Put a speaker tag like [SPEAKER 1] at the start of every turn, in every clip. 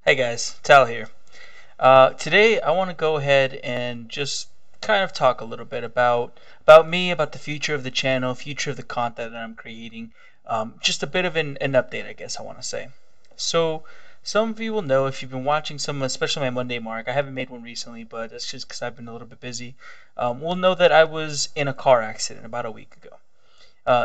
[SPEAKER 1] Hey guys, Tal here. Today I want to go ahead and just kind of talk a little bit about me, about the future of the channel, future of the content that I'm creating. Just a bit of an update, I guess I want to say. So some of you will know if you've been watching some, especially my Monday mark. I haven't made one recently, but that's just because I've been a little bit busy. Will know that I was in a car accident about a week ago.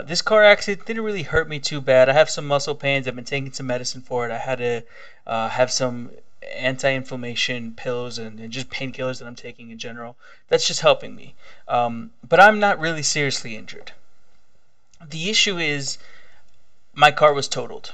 [SPEAKER 1] This car accident didn't really hurt me too bad. I have some muscle pains. I've been taking some medicine for it. I had to have some anti-inflammation pills and just painkillers that I'm taking in general. That's just helping me. But I'm not really seriously injured. The issue is my car was totaled.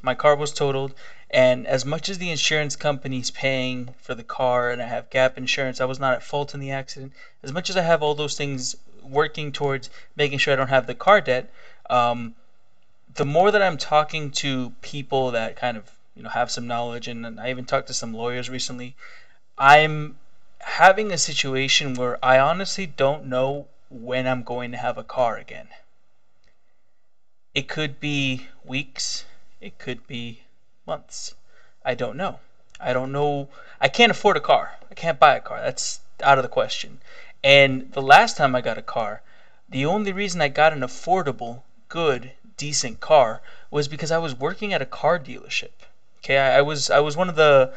[SPEAKER 1] My car was totaled, and as much as the insurance company's paying for the car and I have gap insurance, I was not at fault in the accident. As much as I have all those things working towards making sure I don't have the car debt, um, the more that I'm talking to people that kind of have some knowledge, and I even talked to some lawyers recently, I'm having a situation where I honestly don't know when I'm going to have a car again. It could be weeks, it could be months. I don't know. I don't know. I can't afford a car. I can't buy a car. That's out of the question. And the last time I got a car, the only reason I got an affordable, good, decent car was because I was working at a car dealership. Okay, I was one of the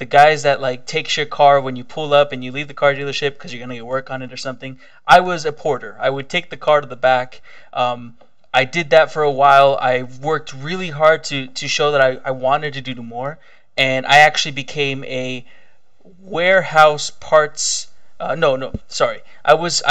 [SPEAKER 1] guys that like takes your car when you pull up and you leave the car dealership because you're gonna get work on it or something. I was a porter. I would take the car to the back. I did that for a while. I worked really hard to show that I wanted to do more, and I actually became a warehouse parts. No, sorry. I was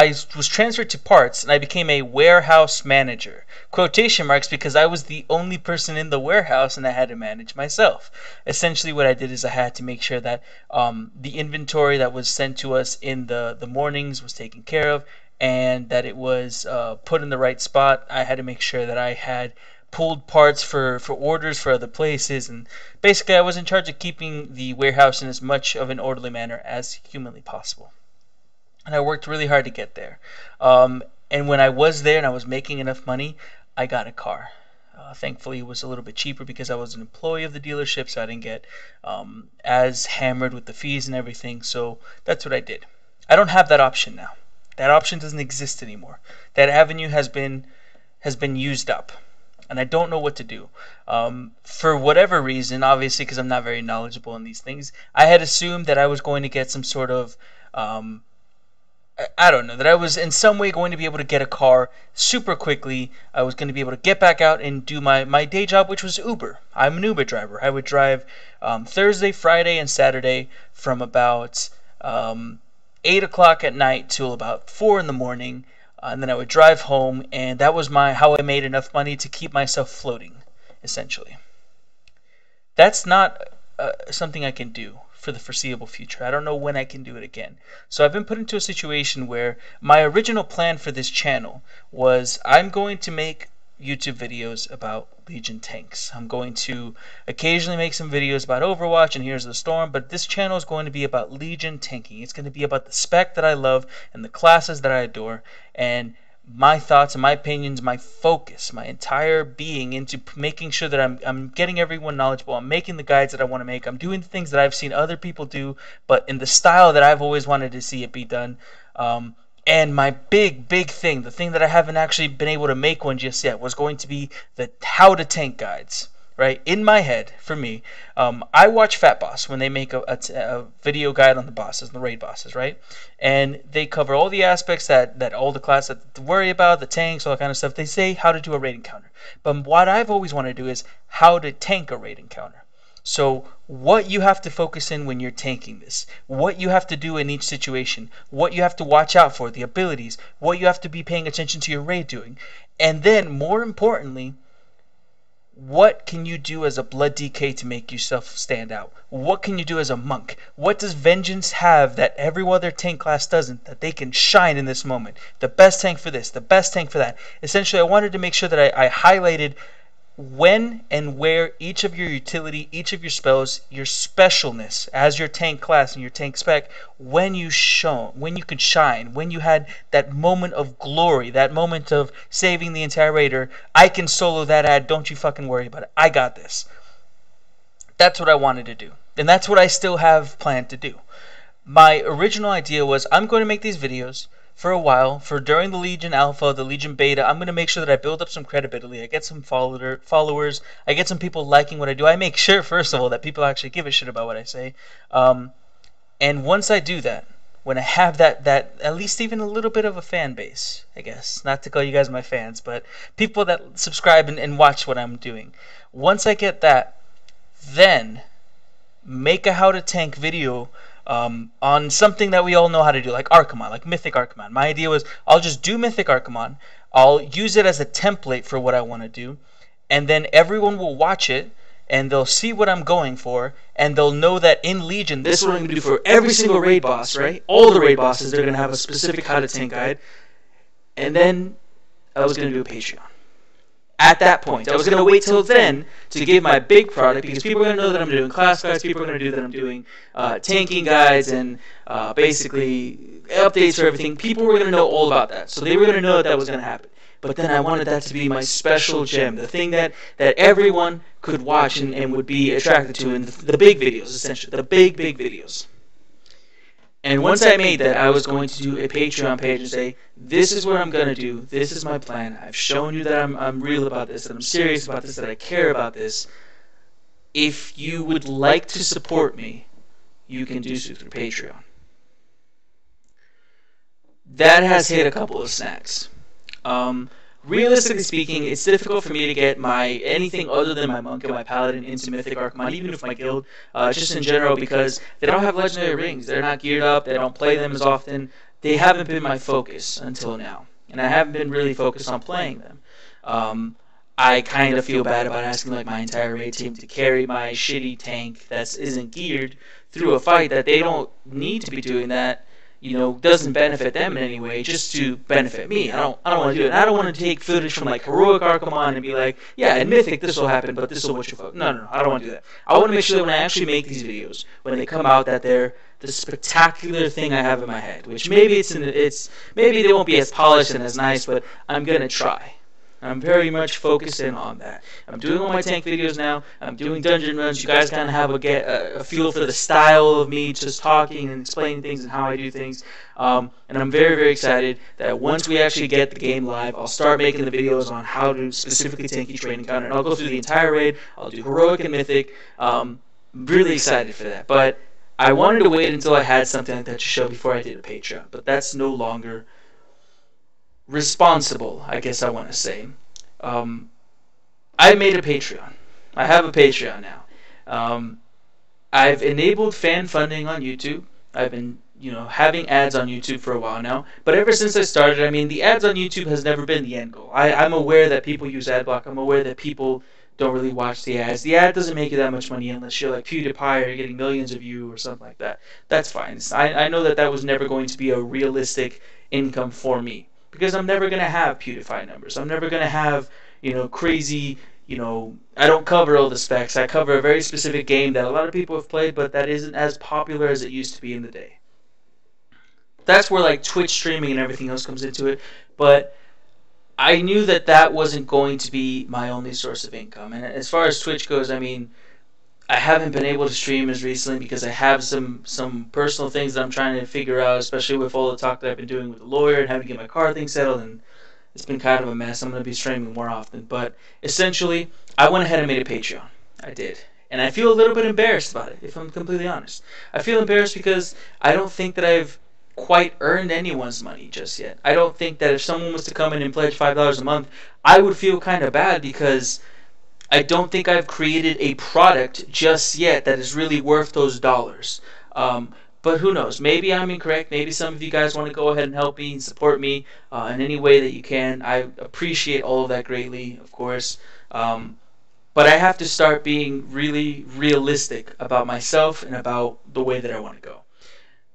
[SPEAKER 1] transferred to parts, and I became a warehouse manager. Quotation marks, because I was the only person in the warehouse, and I had to manage myself. Essentially, what I did is I had to make sure that the inventory that was sent to us in the mornings was taken care of, and that it was put in the right spot. I had to make sure that I had pulled parts for orders for other places, and basically I was in charge of keeping the warehouse in as much of an orderly manner as humanly possible. And I worked really hard to get there. And when I was there and I was making enough money, I got a car. Thankfully, it was a little bit cheaper because I was an employee of the dealership, so I didn't get as hammered with the fees and everything. So that's what I did. I don't have that option now. That option doesn't exist anymore. That avenue has been used up, and I don't know what to do. For whatever reason, obviously, because I'm not very knowledgeable in these things, I had assumed that I was going to get some sort of I don't know, that I was in some way going to be able to get a car super quickly. I was going to be able to get back out and do my day job, which was Uber. I'm an Uber driver. I would drive Thursday, Friday, and Saturday from about 8 o'clock at night till about 4 in the morning. And then I would drive home, and that was how I made enough money to keep myself floating, essentially. That's not something I can do for the foreseeable future. I don't know when I can do it again. So I've been put into a situation where my original plan for this channel was I'm going to make YouTube videos about Legion tanks. I'm going to occasionally make some videos about Overwatch and Heroes of the Storm, but this channel is going to be about Legion tanking. It's going to be about the spec that I love and the classes that I adore, and my thoughts and my opinions, my focus, my entire being into making sure that I'm getting everyone knowledgeable. I'm making the guides that I want to make. I'm doing things that I've seen other people do, but in the style that I've always wanted to see it be done. And my big thing, the thing that I haven't actually been able to make one just yet, was going to be the how to tank guides. Right in my head, for me, I watch Fat Boss when they make a video guide on the bosses, the raid bosses, right? And they cover all the aspects that all the class that to worry about, the tanks, all that kind of stuff. They say how to do a raid encounter, but what I've always wanted to do is how to tank a raid encounter. So what you have to focus in when you're tanking this, what you have to do in each situation, what you have to watch out for, the abilities, what you have to be paying attention to your raid doing, and then more importantly, what can you do as a blood DK to make yourself stand out? What can you do as a monk? What does Vengeance have that every other tank class doesn't, that they can shine in this moment? The best tank for this, the best tank for that. Essentially, I wanted to make sure that I highlighted when and where each of your utility, each of your spells, your specialness as your tank class and your tank spec, when you could shine, when you had that moment of glory, that moment of saving the entire raider. I can solo that ad, don't you fucking worry about it. I got this. That's what I wanted to do. And that's what I still have planned to do. My original idea was I'm going to make these videos for a while, for during the Legion Alpha, the Legion Beta. I'm going to make sure that I build up some credibility. I get some followers. I get some people liking what I do. I make sure, first of all, that people actually give a shit about what I say. And once I do that, when I have that at least even a little bit of a fan base, I guess, not to call you guys my fans, but people that subscribe and watch what I'm doing. Once I get that, then make a how to tank video on something that we all know how to do, like Archimonde, like Mythic Archimonde. My idea was I'll just do Mythic Archimonde, I'll use it as a template for what I want to do, and then everyone will watch it, and they'll see what I'm going for, and they'll know that in Legion, this is what I'm going to do for every single raid boss, right? All the raid bosses, they're going to have a specific how to tank guide, and then I was going to do a Patreon. At that point, I was going to wait till then to give my big product, because people are going to know that I'm doing class guides, people are going to do that I'm doing tanking guides, and basically updates for everything. People were going to know all about that, so they were going to know that was going to happen. But then I wanted that to be my special gem, the thing that everyone could watch and would be attracted to, in the big videos, essentially, the big videos. And once I made that, I was going to do a Patreon page and say, this is what I'm going to do, this is my plan, I've shown you that I'm real about this, that I'm serious about this, that I care about this. If you would like to support me, you can do so through Patreon. That has hit a couple of snags. Realistically speaking, it's difficult for me to get anything other than my monk and my paladin into Mythic Archimonde, even with my guild, just in general, because they don't have legendary rings. They're not geared up. They don't play them as often. They haven't been my focus until now, and I haven't been really focused on playing them. I kind of feel bad about asking like my entire raid team to carry my shitty tank that isn't geared through a fight that they don't need to be doing that. Doesn't benefit them in any way, just to benefit me. I don't want to do it. And I don't want to take footage from like Heroic Archimonde and be like, yeah, in Mythic this will happen, but this will what you focus. No, I don't want to do that. I want to make sure that when I actually make these videos, when they come out, that they're the spectacular thing I have in my head. Which maybe maybe they won't be as polished and as nice, but I'm gonna try. I'm very much focused in on that. I'm doing all my tank videos now. I'm doing dungeon runs. You guys kind of have a feel for the style of me just talking and explaining things and how I do things. And I'm very, very excited that once we actually get the game live, I'll start making the videos on how to specifically tank each raid encounter. And I'll go through the entire raid. I'll do Heroic and Mythic. Really excited for that. But I wanted to wait until I had something like that to show before I did a Patreon. But that's no longer responsible, I guess I want to say. I made a Patreon. I have a Patreon now. I've enabled fan funding on YouTube. I've been, having ads on YouTube for a while now. But ever since I started, the ads on YouTube has never been the end goal. I'm aware that people use AdBlock. I'm aware that people don't really watch the ads. The ad doesn't make you that much money unless you're like PewDiePie or you're getting millions of views or something like that. That's fine. I know that was never going to be a realistic income for me, because I'm never going to have PewDiePie numbers. I'm never going to have, crazy, I don't cover all the specs. I cover a very specific game that a lot of people have played, but that isn't as popular as it used to be in the day. That's where, like, Twitch streaming and everything else comes into it. But I knew that wasn't going to be my only source of income. And as far as Twitch goes, I haven't been able to stream as recently because I have some personal things that I'm trying to figure out, especially with all the talk that I've been doing with the lawyer and having to get my car thing settled, and it's been kind of a mess. I'm going to be streaming more often. But essentially, I went ahead and made a Patreon. I did. And I feel a little bit embarrassed about it, if I'm completely honest. I feel embarrassed because I don't think that I've quite earned anyone's money just yet. I don't think that if someone was to come in and pledge $5 a month, I would feel kind of bad, because I don't think I've created a product just yet that is really worth those dollars. But who knows? Maybe I'm incorrect. Maybe some of you guys want to go ahead and help me and support me in any way that you can. I appreciate all of that greatly, of course. But I have to start being really realistic about myself and about the way that I want to go.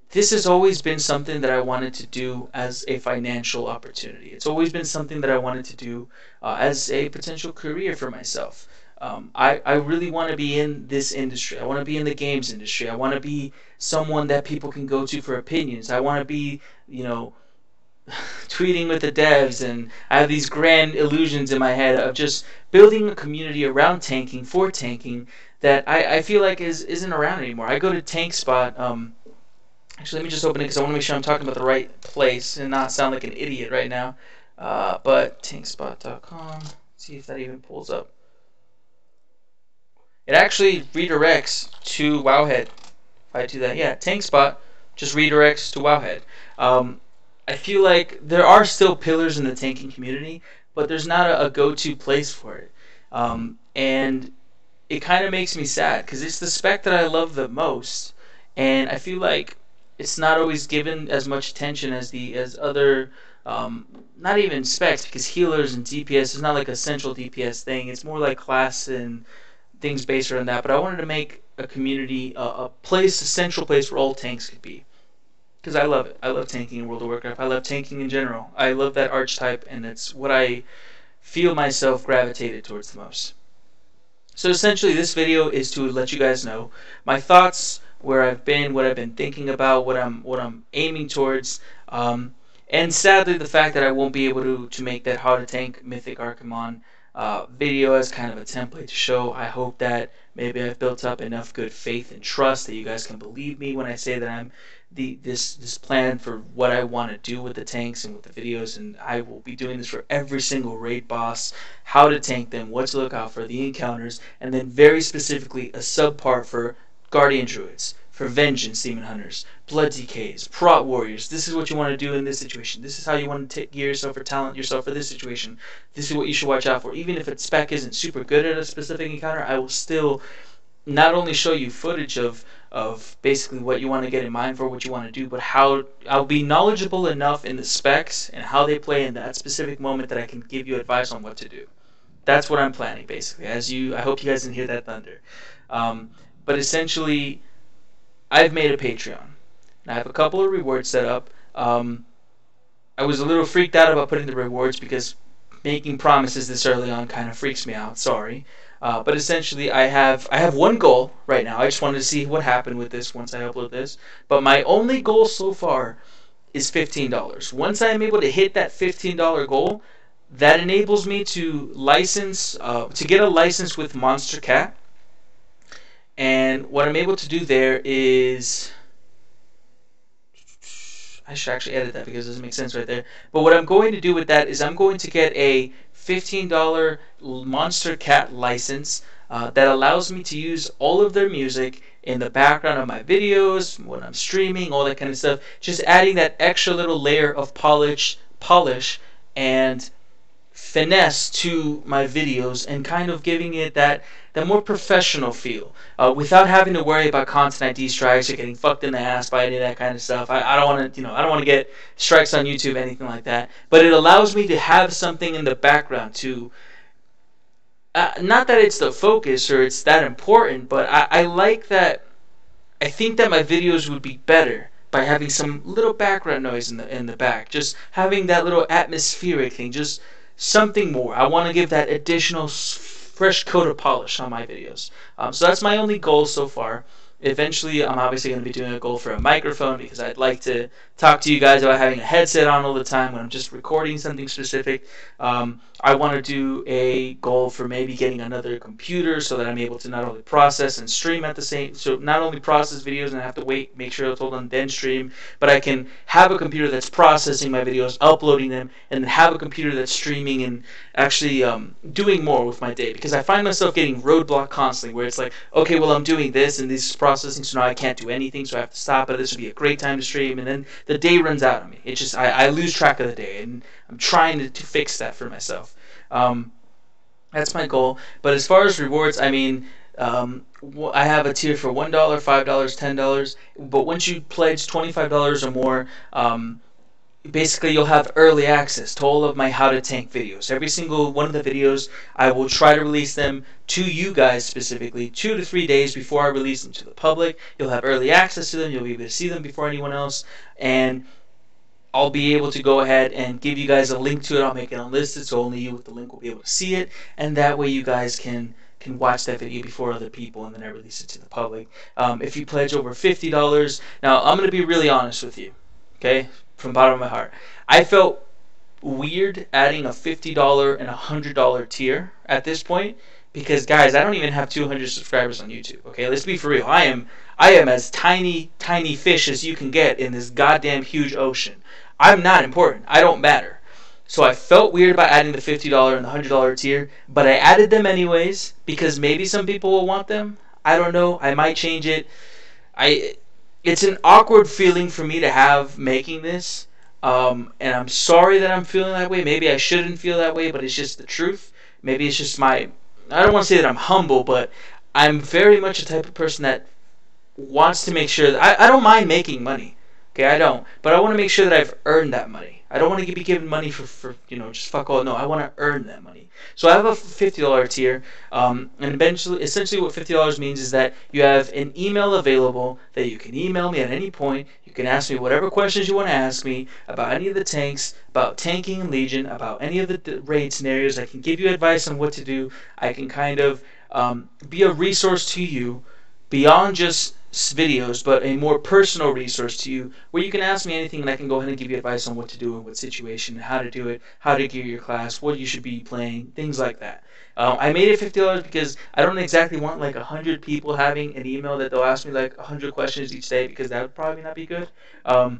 [SPEAKER 1] This has always been something that I wanted to do as a financial opportunity. It's always been something that I wanted to do as a potential career for myself. I really want to be in this industry. I want to be in the games industry. I want to be someone that people can go to for opinions. I want to be, tweeting with the devs, and I have these grand illusions in my head of just building a community around tanking, for tanking, that I feel like isn't around anymore. I go to TankSpot. Actually, let me just open it because I want to make sure I'm talking about the right place and not sound like an idiot right now. But tankspot.com. See if that even pulls up. It actually redirects to Wowhead. If I do that, yeah, TankSpot just redirects to Wowhead. I feel like there are still pillars in the tanking community, but there's not a go-to place for it. And it kind of makes me sad because it's the spec that I love the most, and I feel like it's not always given as much attention as other not even specs, because healers and DPS is not like a central DPS thing. It's more like class and things based around that. But I wanted to make a community, a place, a central place where all tanks could be, because I love it. I love tanking in World of Warcraft. I love tanking in general. I love that archetype, and it's what I feel myself gravitated towards the most. So essentially, this video is to let you guys know my thoughts, where I've been, what I've been thinking about, what I'm aiming towards, and sadly the fact that I won't be able to make that how to tank Mythic Archimonde video as kind of a template to show. I hope that maybe I've built up enough good faith and trust that you guys can believe me when I say that I'm this plan for what I want to do with the tanks and with the videos, and I will be doing this for every single raid boss, how to tank them, what to look out for, the encounters, and then very specifically a subpart for Guardian Druids, for Vengeance Demon Hunters, Blood DKs, Prot Warriors. This is what you want to do in this situation. This is how you want to gear yourself or talent yourself for this situation. This is what you should watch out for. Even if its spec isn't super good at a specific encounter, I will still not only show you footage of basically what you want to get in mind for what you want to do, but how I'll be knowledgeable enough in the specs and how they play in that specific moment that I can give you advice on what to do. That's what I'm planning, basically. I hope you guys didn't hear that thunder. But essentially, I've made a Patreon. And I have a couple of rewards set up. I was a little freaked out about putting the rewards because making promises this early on kind of freaks me out. Sorry. But essentially, I have one goal right now. I just wanted to see what happened with this once I upload this. But my only goal so far is $15. Once I'm able to hit that $15 goal, that enables me to license, to get a license with Monstercat. And what I'm able to do there is, I should actually edit that because it doesn't make sense right there. But what I'm going to do with that is I'm going to get a $15 Monstercat license that allows me to use all of their music in the background of my videos, when I'm streaming, all that kind of stuff. Just adding that extra little layer of polish and finesse to my videos, and kind of giving it that more professional feel, without having to worry about content ID strikes or getting fucked in the ass by any of that kind of stuff. I don't want to, I don't want to get strikes on YouTube, anything like that. But it allows me to have something in the background to, not that it's the focus or it's that important, but I like that. I think that my videos would be better by having some little background noise in the back, just having that little atmospheric thing, just something more. I want to give that additional fresh coat of polish on my videos. So that's my only goal so far. Eventually, I'm obviously going to be doing a goal for a microphone, because I'd like to talk to you guys about having a headset on all the time when I'm just recording something specific. I want to do a goal for maybe getting another computer so that I'm able to not only process and stream at the same, so not only process videos and I have to wait, make sure it's hold on, then stream, but I can have a computer that's processing my videos, uploading them, and then have a computer that's streaming and actually doing more with my day, because I find myself getting roadblocked constantly, where it's like, okay, well, I'm doing this and this is processing, so now I can't do anything, so I have to stop it. This would be a great time to stream, and then the day runs out of me. It's just I lose track of the day, and I'm trying to fix that for myself. That's my goal. But as far as rewards, I mean, I have a tier for $1, $5, $10. But once you pledge $25 or more, basically you'll have early access to all of my how to tank videos. Every single one of the videos, I will try to release them to you guys specifically 2 to 3 days before I release them to the public. You'll have early access to them. You'll be able to see them before anyone else. And I'll be able to go ahead and give you guys a link to it. I'll make it unlisted, so only you with the link will be able to see it, and that way you guys can watch that video before other people, and then I release it to the public. If you pledge over $50, now I'm going to be really honest with you, okay, from the bottom of my heart. I felt weird adding a $50 and $100 tier at this point, Because guys, I don't even have 200 subscribers on YouTube. Okay, let's be for real. I am as tiny fish as you can get in this goddamn huge ocean. I'm not important. I don't matter. So I felt weird about adding the $50 and the $100 tier, but I added them anyways because maybe some people will want them. I don't know. I might change it. It's an awkward feeling for me to have making this, and I'm sorry that I'm feeling that way. Maybe I shouldn't feel that way, but it's just the truth. Maybe it's just my. I don't want to say that I'm humble, but I'm very much a type of person that wants to make sure that I don't mind making money. Okay, I don't. But I want to make sure that I've earned that money. I don't want to be given money for just fuck all. No, I want to earn that money. So I have a $50 tier, and essentially what $50 means is that you have an email available that you can email me at any point. You can ask me whatever questions you want to ask me about any of the tanks, about tanking in Legion, about any of the raid scenarios. I can give you advice on what to do. I can kind of be a resource to you beyond just videos, but a more personal resource to you where you can ask me anything and I can go ahead and give you advice on what to do in what situation, how to do it, how to gear your class, what you should be playing, things like that. I made it $50 because I don't exactly want like 100 people having an email that they'll ask me like 100 questions each day, because that would probably not be good. But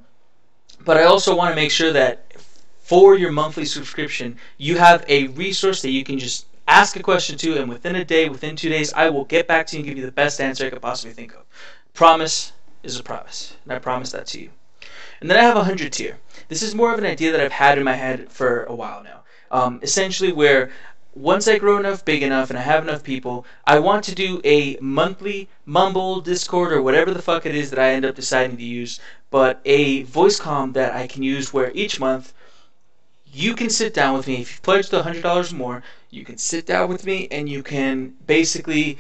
[SPEAKER 1] I also want to make sure that for your monthly subscription, you have a resource that you can just ask a question to, and within a day, within 2 days, I will get back to you and give you the best answer I could possibly think of. Promise is a promise, and I promise that to you. And then I have a 100 tier. This is more of an idea that I've had in my head for a while now. Essentially where once I grow enough, big enough, and I have enough people, I want to do a monthly Mumble, Discord, or whatever the fuck it is that I end up deciding to use, but a voice comm that I can use where each month you can sit down with me. If you've pledged the $100 or more, you can sit down with me and you can basically,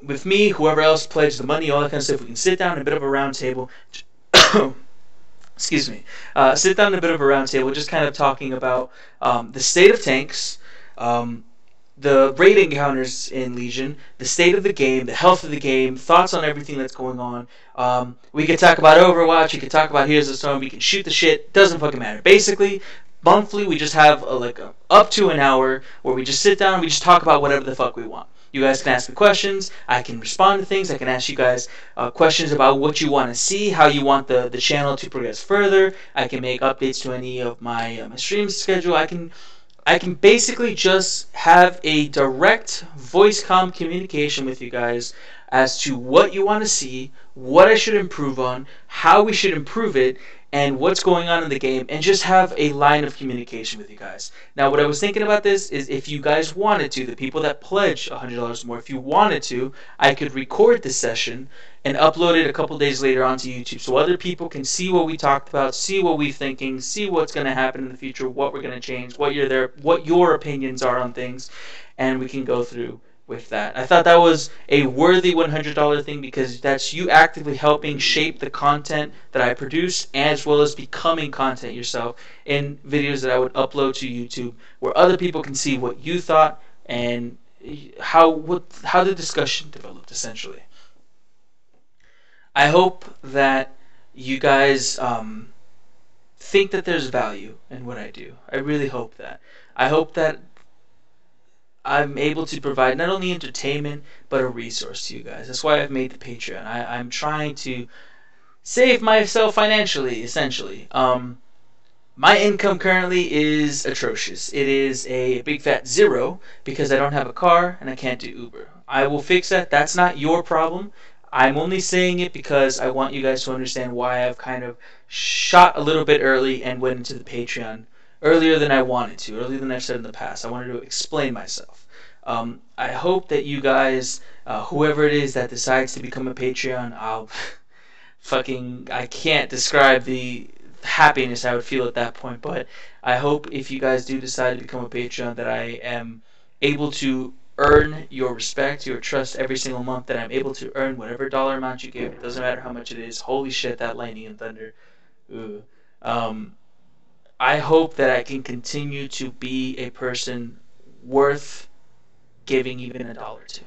[SPEAKER 1] with me, whoever else pledged the money, all that kind of stuff, we can sit down in a bit of a round table. Excuse me. Sit down in a bit of a round table, just kind of talking about the state of tanks, the raid encounters in Legion, the state of the game, the health of the game, thoughts on everything that's going on. We could talk about Overwatch, we could talk about Heroes of the Storm, we can shoot the shit, doesn't fucking matter. Basically, monthly we just have up to an hour where we just sit down and we just talk about whatever the fuck we want. You guys can ask me questions, I can respond to things, I can ask you guys questions about what you want to see, how you want the channel to progress further, I can make updates to any of my stream schedule, I can basically just have a direct voice comm communication with you guys as to what you want to see, what I should improve on, how we should improve it, and what's going on in the game, and just have a line of communication with you guys. Now, what I was thinking about this is if you guys wanted to, the people that pledge $100 more, if you wanted to, I could record this session and upload it a couple days later onto YouTube so other people can see what we talked about, see what we're thinking, see what's going to happen in the future, what we're going to change, what your opinions are on things, and we can go through with that. I thought that was a worthy $100 thing because that's you actively helping shape the content that I produce, as well as becoming content yourself in videos that I would upload to YouTube where other people can see what you thought and how the discussion developed, essentially. I hope that you guys think that there's value in what I do. I really hope that. I hope that I'm able to provide not only entertainment, but a resource to you guys. That's why I've made the Patreon. I'm trying to save myself financially, essentially. My income currently is atrocious. It is a big fat zero because I don't have a car and I can't do Uber. I will fix that. That's not your problem. I'm only saying it because I want you guys to understand why I've kind of shot a little bit early and went into the Patreon earlier than I wanted to, earlier than I've said in the past. I wanted to explain myself. I hope that you guys, whoever it is that decides to become a Patreon, I can't describe the happiness I would feel at that point, but I hope if you guys do decide to become a Patreon that I am able to earn your respect, your trust every single month, that I'm able to earn whatever dollar amount you give. It doesn't matter how much it is. Holy shit, that lightning and thunder. Ooh. I hope that I can continue to be a person worth giving even a dollar to.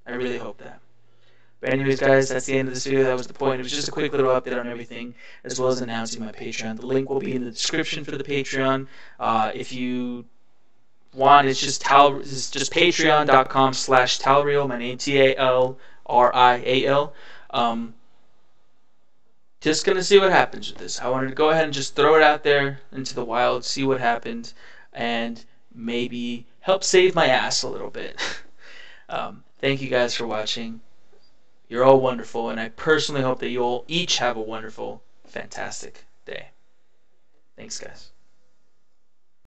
[SPEAKER 1] I really hope that. But anyways, guys, that's the end of this video. That was the point. It was just a quick little update on everything, as well as announcing my Patreon. The link will be in the description for the Patreon. If you want, it's just patreon.com/Talriel. My name Talrial. Just gonna see what happens with this. I wanted to go ahead and just throw it out there into the wild, see what happens, and maybe help save my ass a little bit. Thank you guys for watching. You're all wonderful, and I personally hope that you all each have a wonderful, fantastic day. Thanks, guys.